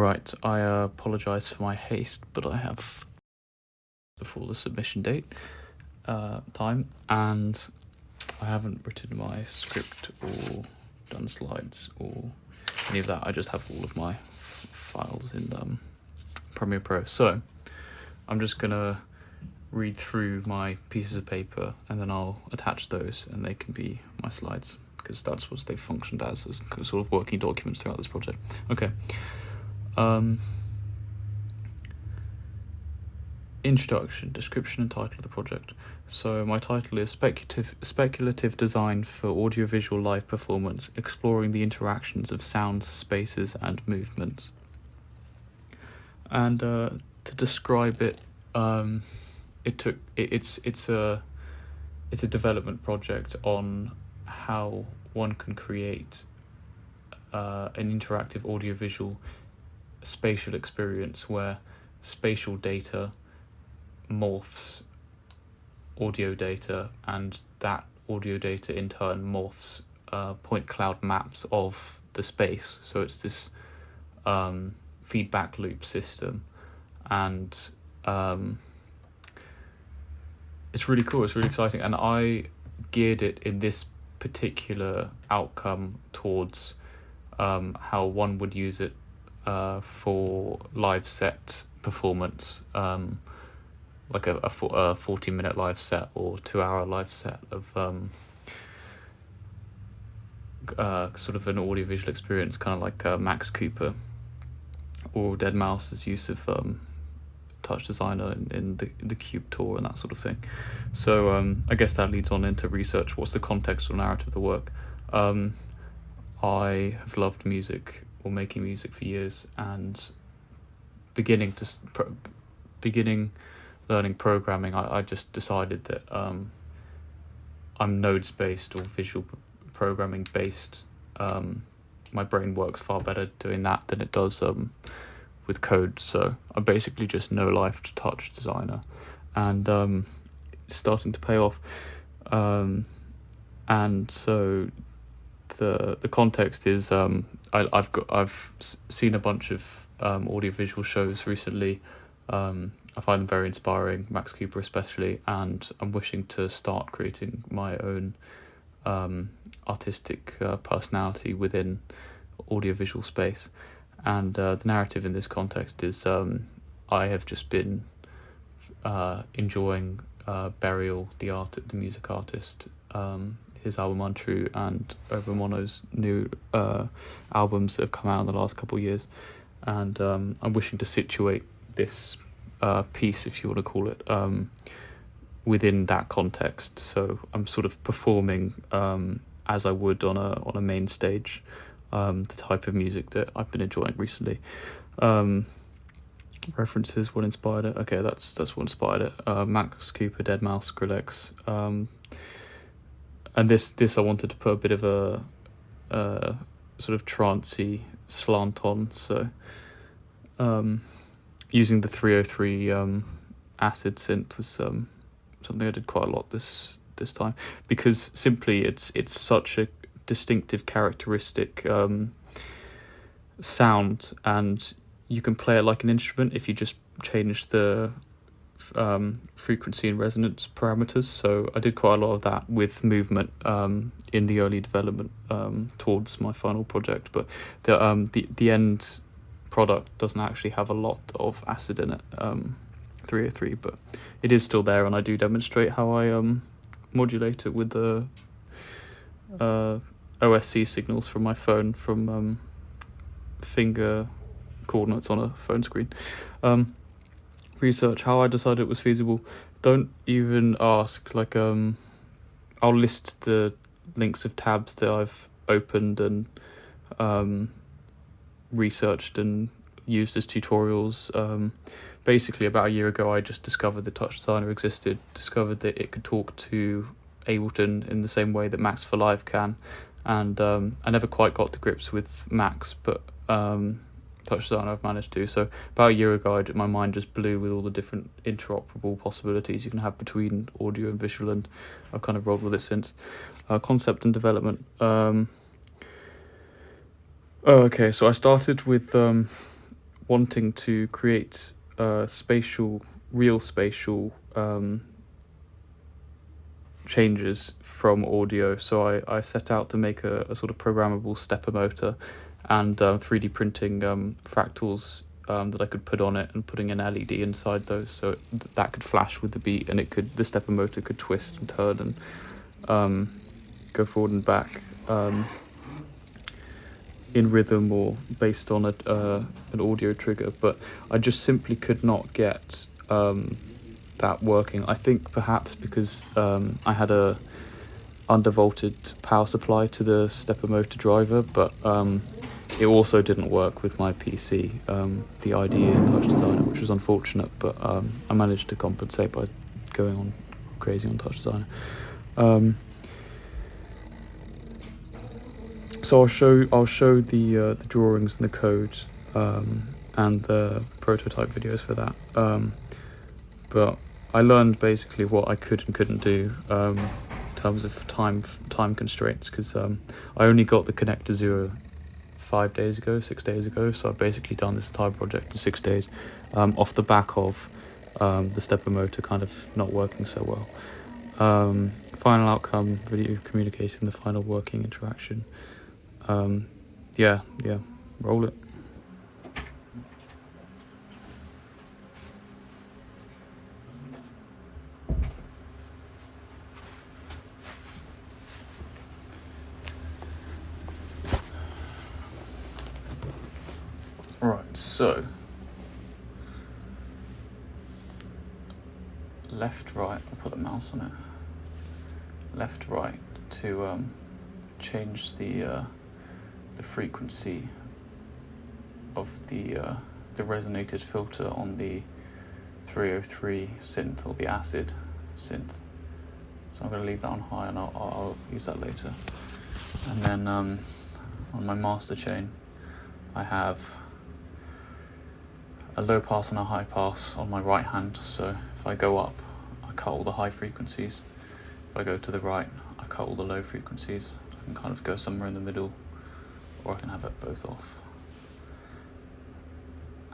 Right, I apologise for my haste, but I have before the submission date time, and I haven't written my script or done slides or any of that. I just have all of my files in Premiere Pro. So I'm just gonna read through my pieces of paper and then I'll attach those and they can be my slides, because that's what they've functioned as sort of working documents throughout this project. Okay. Introduction, description and title of the project. So my title is Speculative Design for Audiovisual Live Performance, Exploring the Interactions of Sounds, Spaces and Movements. And to describe it, it's a development project on how one can create an interactive audiovisual spatial experience where spatial data morphs audio data, and that audio data in turn morphs point cloud maps of the space. So it's this feedback loop system, and it's really cool, it's really exciting, and I geared it in this particular outcome towards how one would use it for live set performance, like a 40-minute live set or 2-hour live set of sort of an audiovisual experience, kind of like Max Cooper or deadmau5's use of Touch Designer in the Cube Tour and that sort of thing. So I guess that leads on into research. What's the context or narrative of the work? I have loved music or making music for years, and beginning learning programming, I just decided that I'm nodes based or visual programming based. My brain works far better doing that than it does with code. So I basically just know life to Touch Designer, and it's starting to pay off. And so the context is I've seen a bunch of audiovisual shows recently. I find them very inspiring, Max Cooper especially, and I'm wishing to start creating my own artistic personality within audiovisual space. And the narrative in this context is I have just been enjoying Burial, the music artist, his album Untrue, and Overmono's new albums that have come out in the last couple of years. And I'm wishing to situate this piece, if you want to call it, within that context. So I'm sort of performing as I would on a main stage, the type of music that I've been enjoying recently. References, what inspired it? Okay, that's what inspired it. Max Cooper, deadmau5, Skrillex, and this I wanted to put a bit of a sort of trancey slant on. So using the 303 acid synth was something I did quite a lot this time, because simply it's such a distinctive, characteristic sound, and you can play it like an instrument if you just change the frequency and resonance parameters. So I did quite a lot of that with movement in the early development towards my final project, but the end product doesn't actually have a lot of acid in it, 303, but it is still there, and I do demonstrate how I modulate it with the OSC signals from my phone, from finger coordinates on a phone screen. Research, how I decided it was feasible. Don't even ask. Like, I'll list the links of tabs that I've opened and researched and used as tutorials. Basically, about a year ago, I just discovered that Touch Designer existed, discovered that it could talk to Ableton in the same way that Max for Live can, and I never quite got to grips with Max, but Touch Designer I've managed to. So about a year ago, my mind just blew with all the different interoperable possibilities you can have between audio and visual, and I've kind of rolled with it since. Concept and development. Okay, so I started with wanting to create real spatial changes from audio. So I set out to make a sort of programmable stepper motor and 3D printing fractals that I could put on it, and putting an LED inside those, so that could flash with the beat, and the stepper motor could twist and turn and go forward and back in rhythm or based on an audio trigger. But I just simply could not get that working. I think perhaps because I had a undervolted power supply to the stepper motor driver, but it also didn't work with my PC, the IDE in Touch Designer, which was unfortunate, but I managed to compensate by going on crazy on Touch Designer. So I'll show the drawings and the code and the prototype videos for that. But I learned basically what I could and couldn't do in terms of time constraints, because I only got the connector 0 6 days ago, so I've basically done this entire project in 6 days, off the back of the stepper motor kind of not working so well. Final outcome, video communicating the final working interaction. Yeah, roll it. Right, so left, right, I'll put the mouse on it. Left, right to change the frequency of the resonated filter on the 303 synth, or the acid synth. So I'm going to leave that on high, and I'll use that later. And then on my master chain, I have a low pass and a high pass on my right hand. So if I go up, I cut all the high frequencies. If I go to the right, I cut all the low frequencies. I can kind of go somewhere in the middle, or I can have it both off.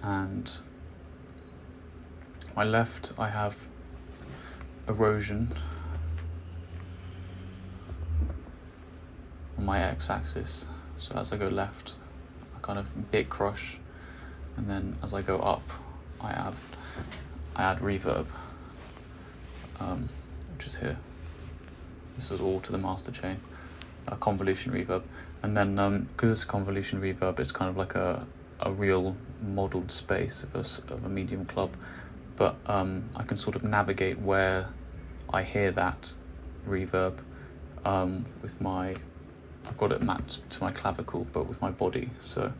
And my left, I have erosion on my x-axis. So as I go left, I kind of bit crush, and then as I go up, I add reverb, which is here. This is all to the master chain, convolution reverb. And then because it's a convolution reverb, it's kind of like a real modelled space of a medium club, but I can sort of navigate where I hear that reverb with I've got it mapped to my clavicle, but with my body. So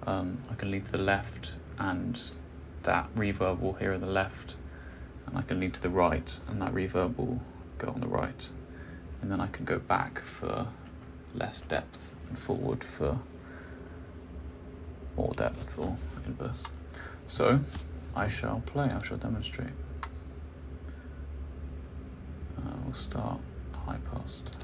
I can lead to the left, and that reverb will hear on the left, and I can lead to the right, and that reverb will go on the right, and then I can go back for less depth and forward for more depth, or inverse. So I shall demonstrate. We'll start high passed.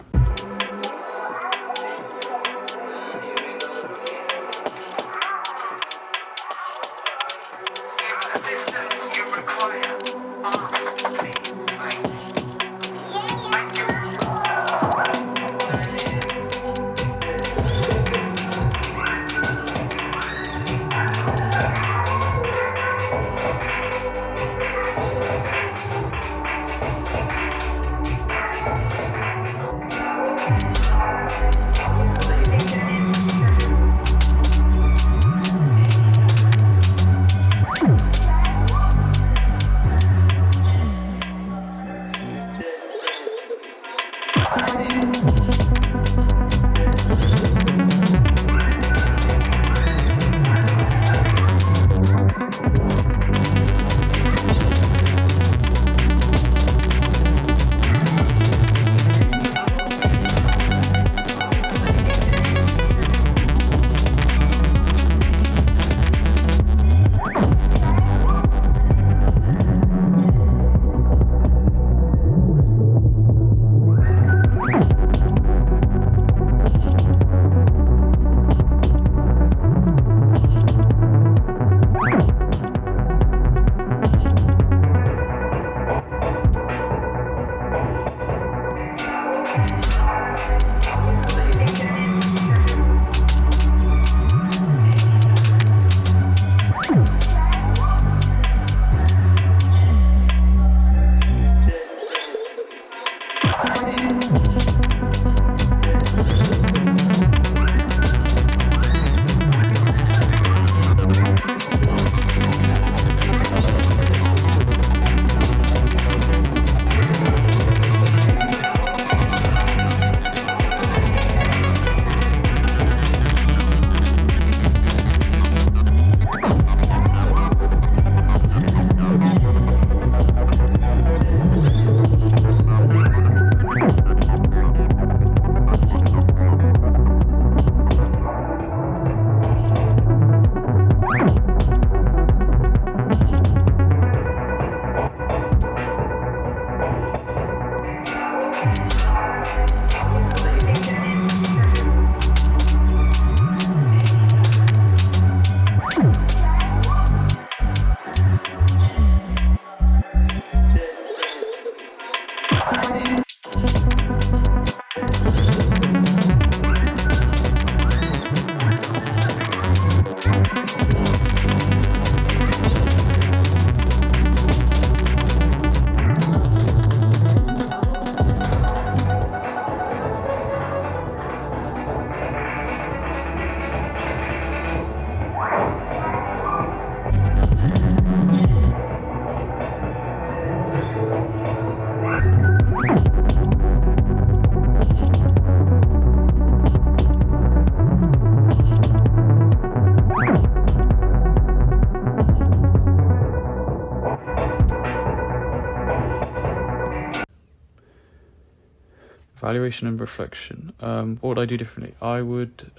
Evaluation and reflection. What would I do differently? I would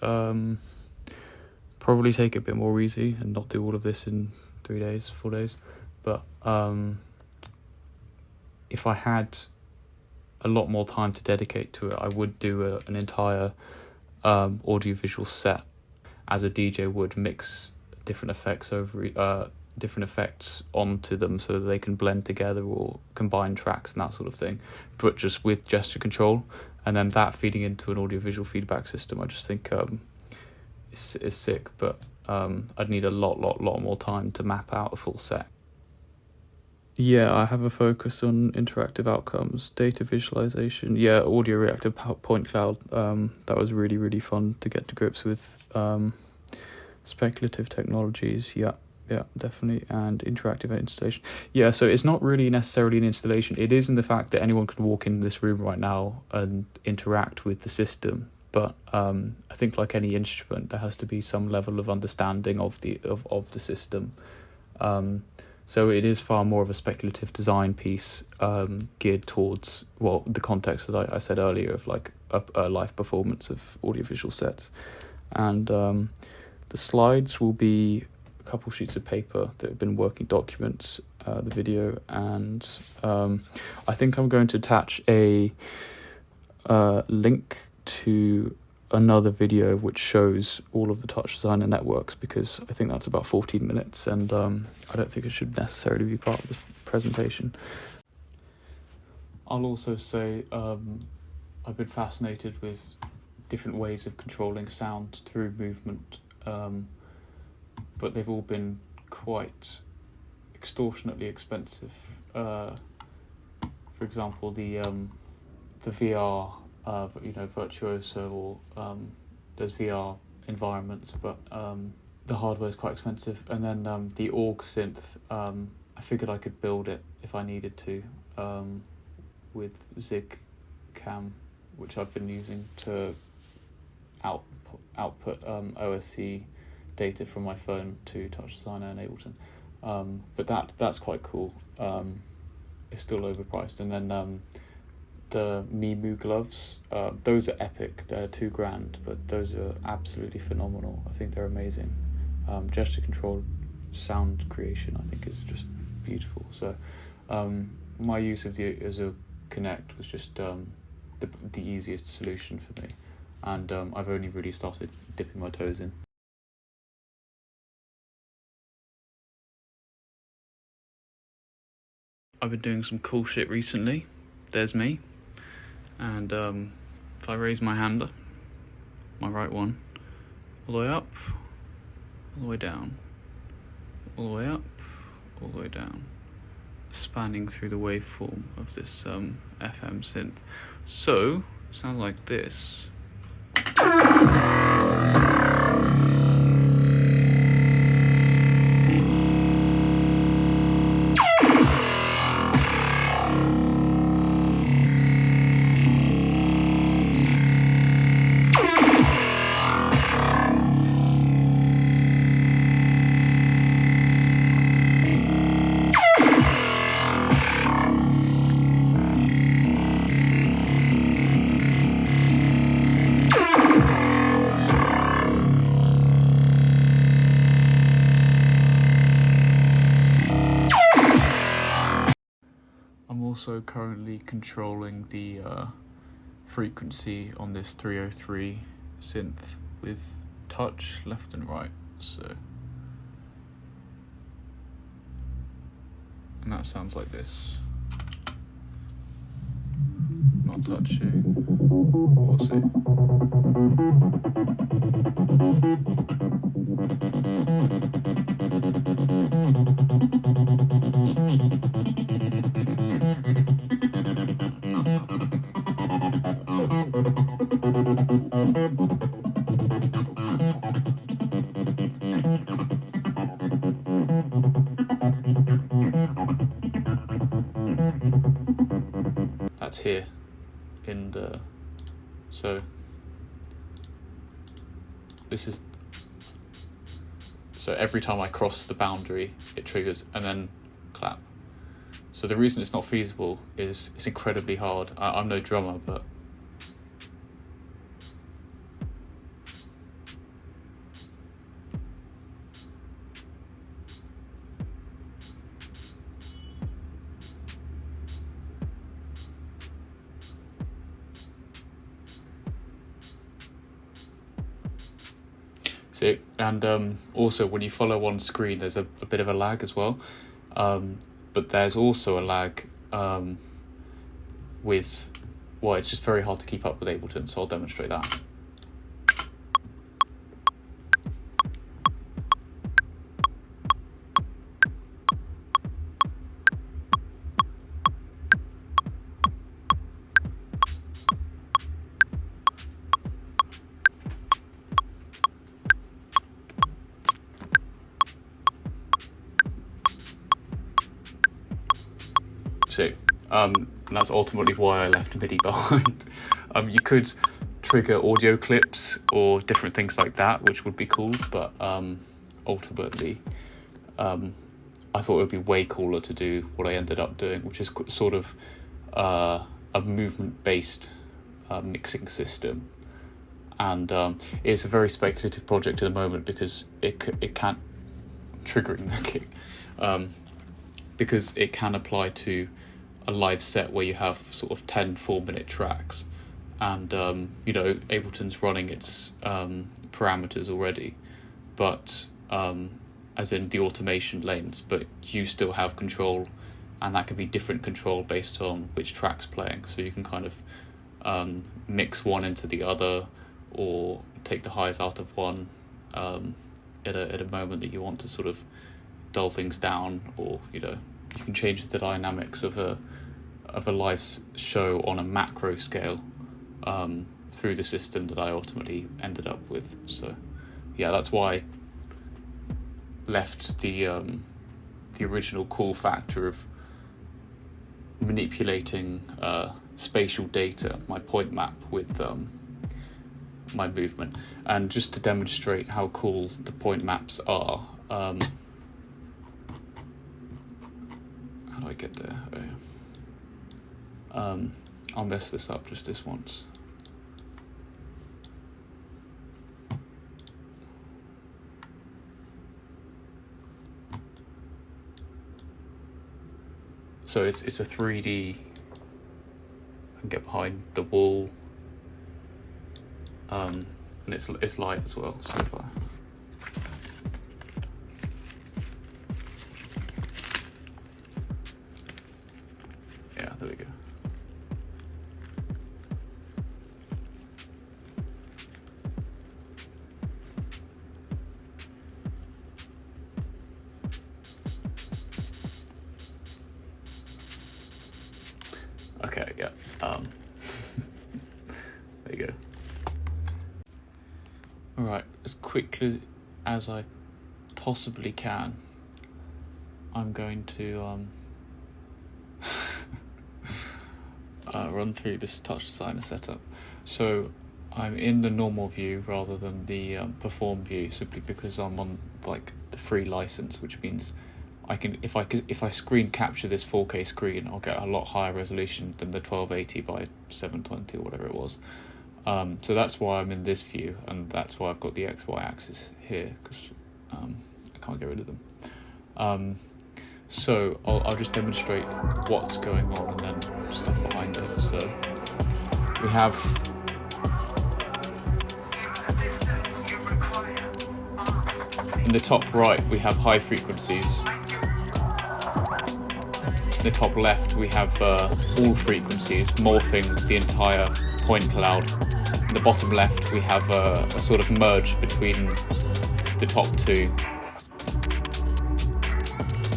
probably take it a bit more easy and not do all of this in 3 days, 4 days. But if I had a lot more time to dedicate to it, I would do an entire audiovisual set as a DJ would, mix different effects onto them so that they can blend together or combine tracks and that sort of thing, but just with gesture control, and then that feeding into an audiovisual feedback system. I just think is sick, but I'd need a lot more time to map out a full set. Yeah, I have a focus on interactive outcomes, data visualization. Yeah, audio reactive point cloud. That was really fun to get to grips with. Speculative technologies. Yeah, definitely. And interactive installation. Yeah, so it's not really necessarily an installation. It is in the fact that anyone can walk in this room right now and interact with the system. But I think like any instrument, there has to be some level of understanding of the system. So it is far more of a speculative design piece geared towards, well, the context that I said earlier of like a live performance of audiovisual sets. And the slides will be a couple sheets of paper that have been working documents, the video, and I think I'm going to attach a link to another video which shows all of the touch designer networks, because I think that's about 14 minutes and I don't think it should necessarily be part of the presentation. I'll also say I've been fascinated with different ways of controlling sound through movement, but they've all been quite extortionately expensive. For example, the VR, Virtuoso, or there's VR environments, but the hardware is quite expensive. And then the Org synth, I figured I could build it if I needed to, with Zig Cam, which I've been using to output OSC data from my phone to Touch Designer and Ableton. But that's quite cool. It's still overpriced. And then the Mimu gloves, those are epic. They're $2,000, but those are absolutely phenomenal. I think they're amazing. Gesture control sound creation, I think, is just beautiful. So my use of the Azure Connect was just the easiest solution for me, and I've only really started dipping my toes in. I've been doing some cool shit recently. There's me, and if I raise my hand, my right one, all the way up, all the way down, all the way up, all the way down, spanning through the waveform of this FM synth. So, sounds like this. I'm also currently controlling the frequency on this 303 synth with touch left and right, and that sounds like this. not touching. We'll see. That's here in the, so this is, so every time I cross the boundary it triggers and then clap. So the reason it's not feasible is it's incredibly hard. I'm no drummer, but see, and also when you follow one screen, there's a bit of a lag as well. But there's also a lag with, well, it's just very hard to keep up with Ableton, so I'll demonstrate that. So, and that's ultimately why I left MIDI behind. You could trigger audio clips or different things like that, which would be cool, but ultimately I thought it would be way cooler to do what I ended up doing, which is sort of a movement-based mixing system. And it's a very speculative project at the moment because it can't, I'm triggering the kick, because it can apply to a live set where you have sort of 10 4-minute tracks, and you know, Ableton's running its parameters already, but as in the automation lanes, but you still have control, and that can be different control based on which track's playing. So you can kind of mix one into the other, or take the highs out of one at a moment that you want to sort of dull things down, or you know, you can change the dynamics of a live show on a macro scale through the system that I ultimately ended up with. So yeah, that's why I left the original cool factor of manipulating spatial data, my point map, with my movement. And just to demonstrate how cool the point maps are, how do I get there? Oh, yeah. I'll mess this up just this once. So it's a 3D. I can get behind the wall, and it's live as well so far. Yeah, there we go. Okay, yeah. There you go. All right, as quickly as I possibly can, I'm going to run through this Touch Designer setup. So I'm in the normal view rather than the perform view, simply because I'm on like the free license, which means I can, if I screen capture this 4K screen, I'll get a lot higher resolution than the 1280 by 720 or whatever it was. So that's why I'm in this view, and that's why I've got the XY axis here, because I can't get rid of them. So I'll just demonstrate what's going on and then stuff behind it. So we have in the top right, we have high frequencies. the top left we have all frequencies morphing the entire point cloud. In the bottom left we have a sort of merge between the top two.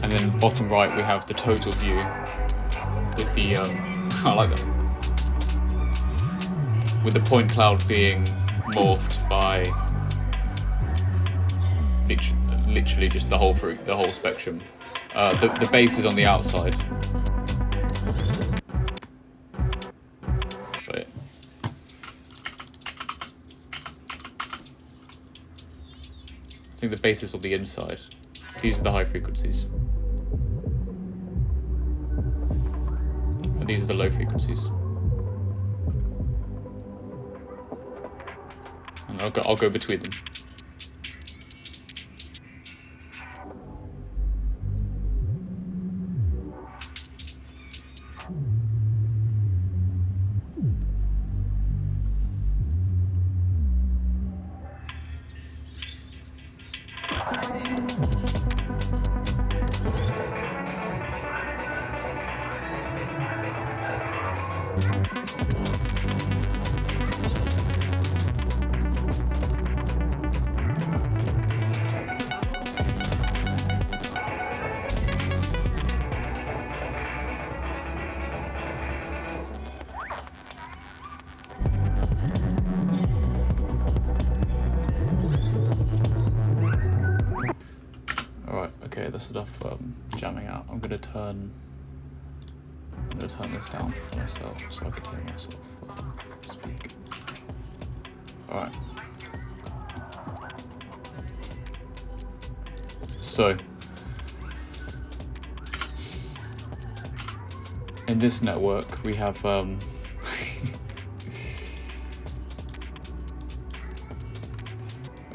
And then bottom right we have the total view with the, I like that, with the point cloud being morphed by literally just the whole spectrum. The base is on the outside. But I think the base is on the inside. These are the high frequencies. And these are the low frequencies. And I'll go between them. Okay, that's enough jamming out. I'm gonna turn this down for myself so I can hear myself speak. Alright. So in this network we have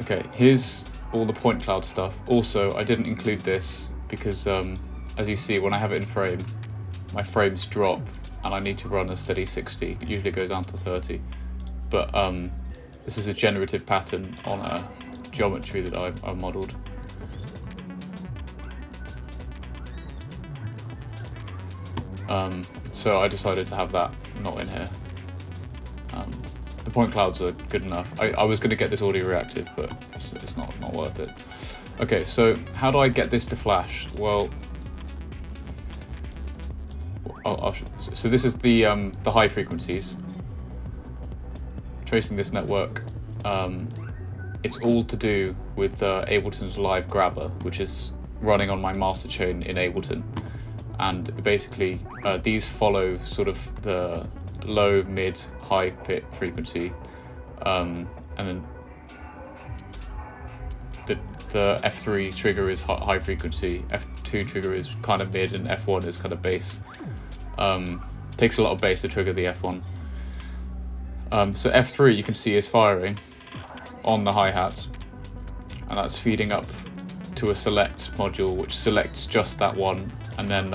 okay, here's all the point cloud stuff. Also, I didn't include this because as you see, when I have it in frame, my frames drop and I need to run a steady 60. It usually goes down to 30. But this is a generative pattern on a geometry that I've modeled. So I decided to have that not in here. The point clouds are good enough. I was going to get this audio reactive, but it's not worth it. Okay, so how do I get this to flash? Well, so this is the high frequencies. Tracing this network, it's all to do with Ableton's Live Grabber, which is running on my master chain in Ableton. And basically, these follow sort of the low, mid, high pit frequency, and then the F3 trigger is high frequency, F2 trigger is kind of mid, and F1 is kind of bass. Takes a lot of bass to trigger the F1. So F3 you can see is firing on the hi-hats, and that's feeding up to a select module which selects just that one, and then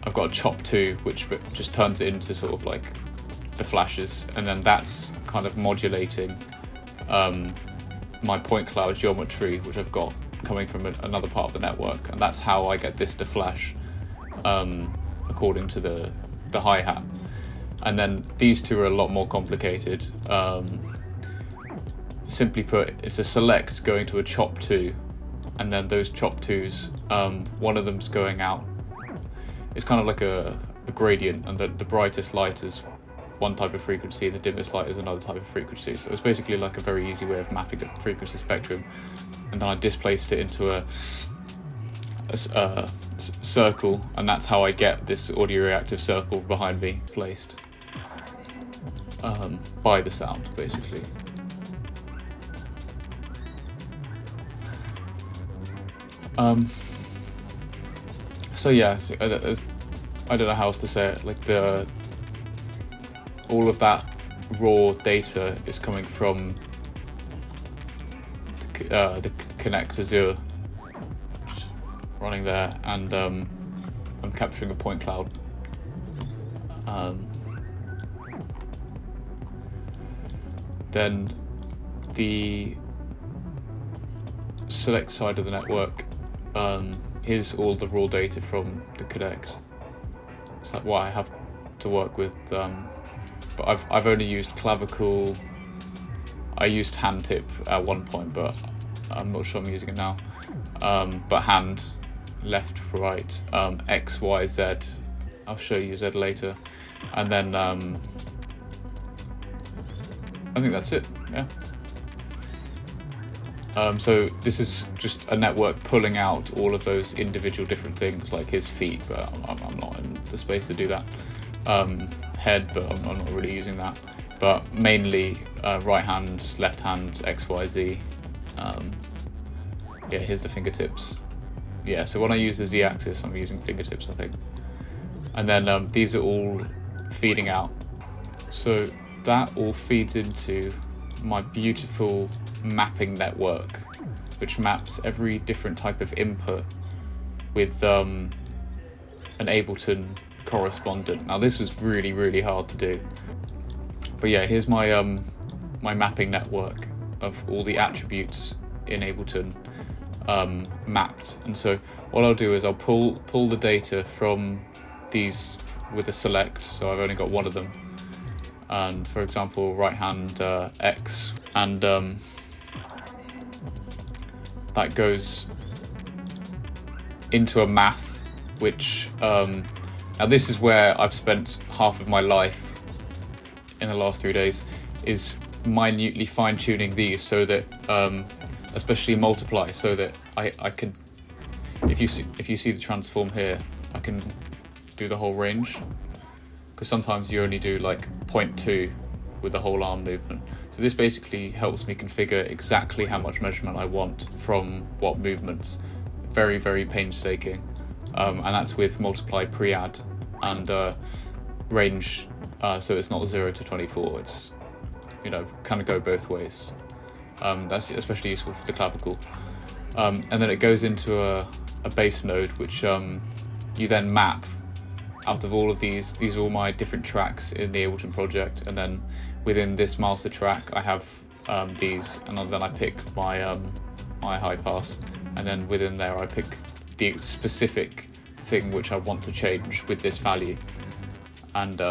I've got a chop 2 which just turns it into sort of like the flashes, and then that's kind of modulating my point cloud geometry which I've got coming from another part of the network, and that's how I get this to flash according to the hi-hat. And then these two are a lot more complicated. Simply put, it's a select going to a chop 2, and then those chop 2s, one of them's going out. It's kind of like a gradient, and the brightest light is one type of frequency, the dimmest light is another type of frequency. So it's basically like a very easy way of mapping the frequency spectrum. And then I displaced it into a circle, and that's how I get this audio reactive circle behind me placed by the sound, basically. So yeah, I don't know how else to say it. Like all of that raw data is coming from the Connect Azure running there, and I'm capturing a point cloud. Then the select side of the network here's all the raw data from the connect. It's like what I have to work with, but I've only used clavicle. I used hand tip at one point, but I'm not sure I'm using it now. But hand, left, right, X, Y, Z. I'll show you Z later, and then I think that's it. Yeah. So this is just a network pulling out all of those individual different things, like his feet, but I'm not in the space to do that. Head, but I'm not really using that. But mainly right hand, left hand, X, Y, Z. Yeah, here's the fingertips. Yeah, so when I use the Z-axis, I'm using fingertips, I think. And then these are all feeding out. So that all feeds into my beautiful mapping network, which maps every different type of input with an Ableton correspondent. Now this was really, really hard to do. But yeah, here's my my mapping network of all the attributes in Ableton mapped. And so what I'll do is I'll pull the data from these with a select, so I've only got one of them. And for example, right hand X, and that goes into a math, which now this is where I've spent half of my life in the last 3 days, is minutely fine-tuning these so that especially multiply, so that I can, if you see the transform here, I can do the whole range, because sometimes you only do like 0.2 with the whole arm movement. So this basically helps me configure exactly how much measurement I want from what movements. Very, very painstaking. And that's with multiply pre-add and range, so it's not 0 to 24, it's, you know, kind of go both ways. That's especially useful for the clavicle. And then it goes into a base node, which you then map out of all of these. These are all my different tracks in the Ableton project, and then within this master track I have these, and then I pick my my high pass, and then within there I pick the specific thing which I want to change with this value, and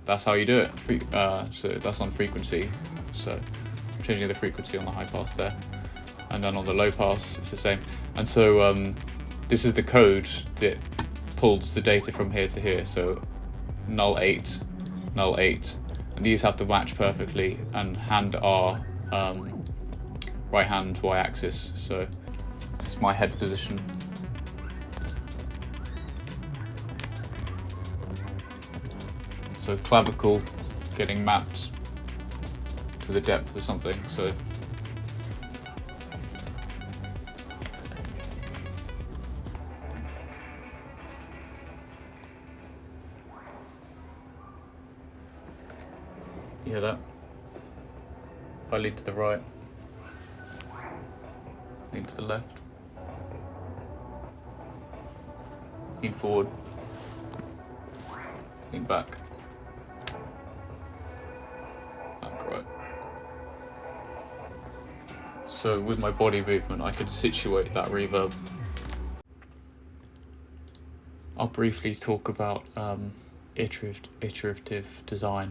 that's how you do it. So that's on frequency, so I'm changing the frequency on the high pass there, and then on the low pass it's the same. And so this is the code that pulls the data from here to here, so null 8, null 8, and these have to match perfectly, and hand R, right hand y-axis, so this is my head position. So clavicle getting mapped to the depth or something, so you hear that? If I lean to the right, lean to the left, lean forward, lean back, back right. So with my body movement I could situate that reverb. I'll briefly talk about iterative design.